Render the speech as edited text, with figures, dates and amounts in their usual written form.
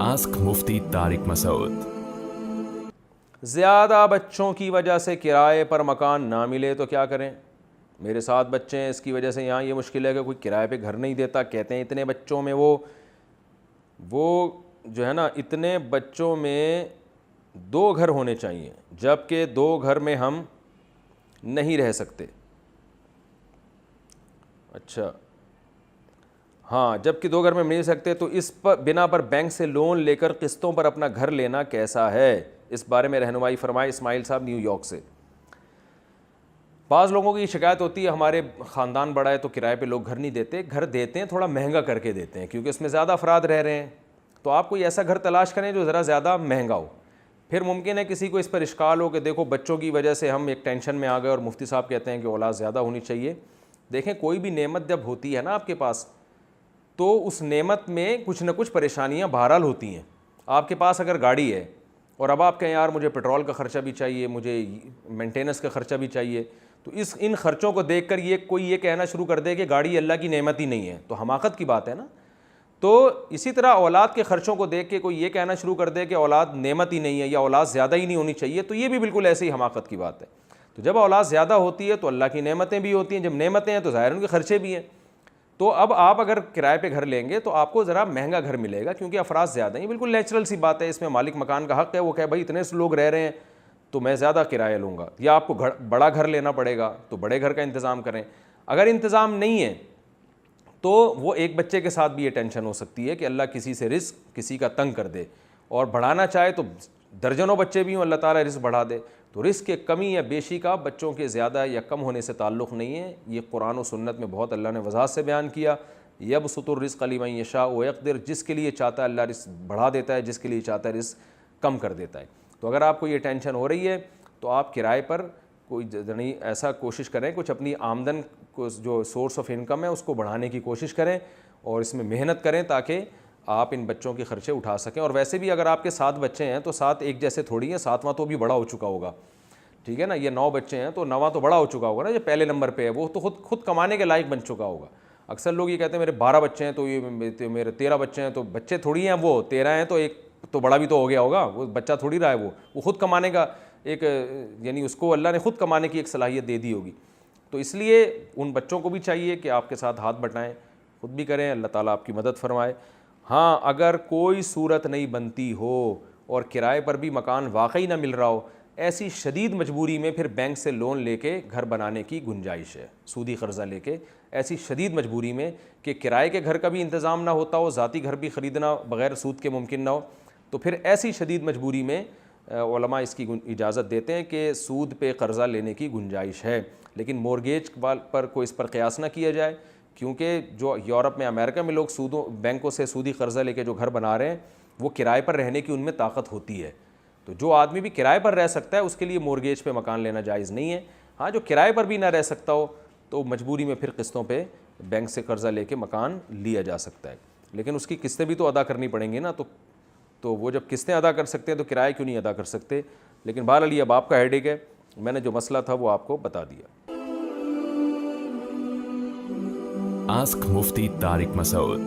Ask مفتی طارق مسعود۔ زیادہ بچوں کی وجہ سے کرائے پر مکان نہ ملے تو کیا کریں؟ میرے 7 بچے ہیں، اس کی وجہ سے یہاں یہ مشکل ہے کہ کوئی کرائے پہ گھر نہیں دیتا۔ کہتے ہیں اتنے بچوں میں وہ جو ہے نا، اتنے بچوں میں 2 گھر ہونے چاہیے، جبکہ 2 گھر میں ہم نہیں رہ سکتے۔ اچھا ہاں، جبکہ 2 گھر میں نہیں رہ سکتے، تو اس پر بنا پر بینک سے لون لے کر قسطوں پر اپنا گھر لینا کیسا ہے؟ اس بارے میں رہنمائی فرمائے۔ اسماعیل صاحب نیو یارک سے۔ بعض لوگوں کی یہ شکایت ہوتی ہے ہمارے خاندان بڑا ہے تو کرائے پہ لوگ گھر نہیں دیتے۔ گھر دیتے ہیں، تھوڑا مہنگا کر کے دیتے ہیں کیونکہ اس میں زیادہ افراد رہ رہے ہیں، تو آپ کوئی ایسا گھر تلاش کریں جو ذرا زیادہ مہنگا ہو۔ پھر ممکن ہے کسی کو اس پر اشکال ہو کہ دیکھو بچوں کی وجہ سے ہم ایک ٹینشن میں آ گئے اور مفتی صاحب کہتے ہیں کہ اولاد زیادہ ہونی چاہیے۔ دیکھیں، کوئی بھی نعمت جب ہوتی ہے نا آپ کے پاس، تو اس نعمت میں کچھ نہ کچھ پریشانیاں بہرحال ہوتی ہیں۔ آپ کے پاس اگر گاڑی ہے اور اب آپ کہیں یار مجھے پیٹرول کا خرچہ بھی چاہیے، مجھے مینٹیننس کا خرچہ بھی چاہیے، تو ان خرچوں کو دیکھ کر کوئی یہ کہنا شروع کر دے کہ گاڑی اللہ کی نعمت ہی نہیں ہے، تو حماقت کی بات ہے نا۔ تو اسی طرح اولاد کے خرچوں کو دیکھ کے کوئی یہ کہنا شروع کر دے کہ اولاد نعمت ہی نہیں ہے یا اولاد زیادہ ہی نہیں ہونی چاہیے، تو یہ بھی بالکل ایسے ہی حماقت کی بات ہے۔ تو جب اولاد زیادہ ہوتی ہے تو اللہ کی نعمتیں بھی ہوتی ہیں، جب نعمتیں ہیں تو ظاہر ان کے خرچے بھی ہیں۔ تو اب آپ اگر کرائے پہ گھر لیں گے تو آپ کو ذرا مہنگا گھر ملے گا کیونکہ افراد زیادہ ہیں، بالکل نیچرل سی بات ہے۔ اس میں مالک مکان کا حق ہے، وہ کہے بھائی اتنے سے لوگ رہ رہے ہیں تو میں زیادہ کرایہ لوں گا، یا آپ کو بڑا گھر لینا پڑے گا تو بڑے گھر کا انتظام کریں۔ اگر انتظام نہیں ہے تو وہ ایک بچے کے ساتھ بھی یہ ٹینشن ہو سکتی ہے کہ اللہ کسی سے رزق کسی کا تنگ کر دے، اور بڑھانا چاہے تو درجنوں بچے بھی ہوں اللہ تعالیٰ رزق بڑھا دے۔ تو رزق کے کمی یا بیشی کا بچوں کے زیادہ یا کم ہونے سے تعلق نہیں ہے، یہ قرآن و سنت میں بہت اللہ نے وضاحت سے بیان کیا۔ یبسط الرزق لمن یشاء ویقدر، جس کے لیے چاہتا ہے اللہ رزق بڑھا دیتا ہے، جس کے لیے چاہتا ہے رزق کم کر دیتا ہے۔ تو اگر آپ کو یہ ٹینشن ہو رہی ہے تو آپ کرائے پر کوئی نہیں، ایسا کوشش کریں کچھ اپنی آمدن کو، جو سورس آف انکم ہے اس کو بڑھانے کی کوشش کریں اور اس میں محنت کریں تاکہ آپ ان بچوں کے خرچے اٹھا سکیں۔ اور ویسے بھی اگر آپ کے 7 بچے ہیں تو 7 ایک جیسے تھوڑی ہیں، 7واں تو بھی بڑا ہو چکا ہوگا، ٹھیک ہے نا۔ یہ 9 بچے ہیں تو 9واں تو بڑا ہو چکا ہوگا نا، جو پہلے نمبر پہ ہے وہ تو خود کمانے کے لائق بن چکا ہوگا۔ اکثر لوگ یہ کہتے ہیں میرے 12 بچے ہیں تو یہ میرے 13 بچے ہیں، تو بچے تھوڑی ہیں، وہ 13 ہیں تو ایک تو بڑا بھی تو ہو گیا ہوگا، وہ بچہ تھوڑی رہا ہے، وہ خود کمانے کا ایک، یعنی اس کو اللہ نے خود کمانے کی ایک صلاحیت دے دی ہوگی۔ تو اس لیے ان بچوں کو بھی چاہیے کہ آپ کے ساتھ ہاتھ بٹائیں، خود بھی کریں، اللہ تعالیٰ آپ کی مدد فرمائے۔ ہاں، اگر کوئی صورت نہیں بنتی ہو اور کرائے پر بھی مکان واقعی نہ مل رہا ہو، ایسی شدید مجبوری میں پھر بینک سے لون لے کے گھر بنانے کی گنجائش ہے، سودی قرضہ لے کے ایسی شدید مجبوری میں کہ کرائے کے گھر کا بھی انتظام نہ ہوتا ہو، ذاتی گھر بھی خریدنا بغیر سود کے ممکن نہ ہو، تو پھر ایسی شدید مجبوری میں علماء اس کی اجازت دیتے ہیں کہ سود پہ قرضہ لینے کی گنجائش ہے، لیکن مورگیج پر کو اس پر قیاس نہ کیا جائے، کیونکہ جو یورپ میں، امریکہ میں لوگ بینکوں سے سودی قرضہ لے کے جو گھر بنا رہے ہیں وہ کرائے پر رہنے کی ان میں طاقت ہوتی ہے۔ تو جو آدمی بھی کرائے پر رہ سکتا ہے اس کے لیے مورگیج پہ مکان لینا جائز نہیں ہے۔ ہاں، جو کرائے پر بھی نہ رہ سکتا ہو تو مجبوری میں پھر قسطوں پہ بینک سے قرضہ لے کے مکان لیا جا سکتا ہے، لیکن اس کی قسطیں بھی تو ادا کرنی پڑیں گی نا، تو وہ جب قسطیں ادا کر سکتے ہیں تو کرائے کیوں نہیں ادا کر سکتے؟ لیکن بہرحال یہ اب آپ کا ہیڈیک ہے، میں نے جو مسئلہ تھا وہ آپ کو بتا دیا۔ آسک مفتی طارق مسعود۔